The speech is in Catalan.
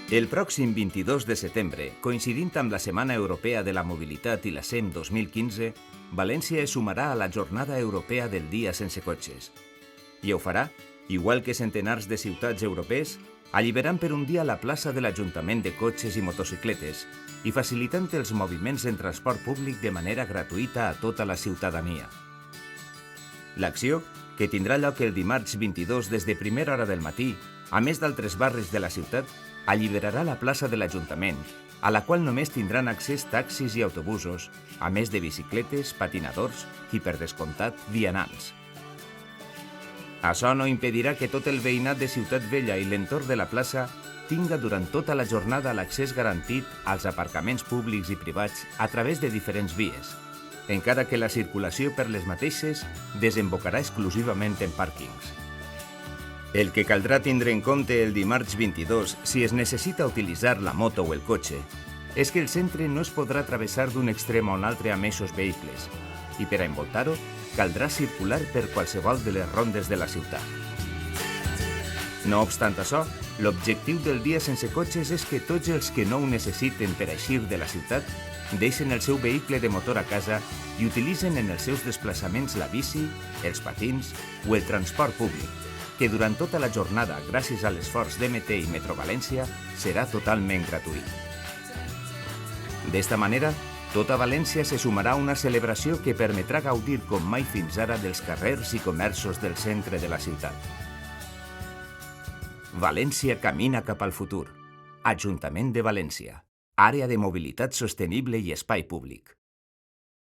El pròxim 22 de setembre, coincidint amb la Setmana Europea de la Mobilitat i la SEM 2015, València es sumarà a la Jornada Europea del Dia Sense Cotxes. I ho farà, igual que centenars de ciutats europees, alliberant per un dia la plaça de l'Ajuntament de cotxes i motocicletes i facilitant els moviments en transport públic de manera gratuïta a tota la ciutadania. L'acció, que tindrà lloc el dimarts 22 des de primera hora del matí, a més d'altres barris de la ciutat, alliberarà la plaça de l'Ajuntament, a la qual només tindran accés taxis i autobusos, a més de bicicletes, patinadors i, per descomptat, vianants. Això no impedirà que tot el veïnat de Ciutat Vella i l'entorn de la plaça tinga durant tota la jornada l'accés garantit als aparcaments públics i privats a través de diferents vies, encara que la circulació per les mateixes desembocarà exclusivament en pàrquings. El que caldrà tindre en compte el dimarts 22 si es necessita utilitzar la moto o el cotxe és que el centre no es podrà travessar d'un extrem a un altre amb eixos vehicles i per a envoltar-ho caldrà circular per qualsevol de les rondes de la ciutat. No obstant això, l'objectiu del dia sense cotxes és que tots els que no ho necessiten per eixir de la ciutat deixen el seu vehicle de motor a casa i utilitzen en els seus desplaçaments la bici, els patins o el transport públic, que durant tota la jornada, gràcies a l'esforç d'MT i Metro València, serà totalment gratuït. D'esta manera, tota València se sumarà a una celebració que permetrà gaudir com mai fins ara dels carrers i comerços del centre de la ciutat. València camina cap al futur. Ajuntament de València. Àrea de mobilitat sostenible i espai públic.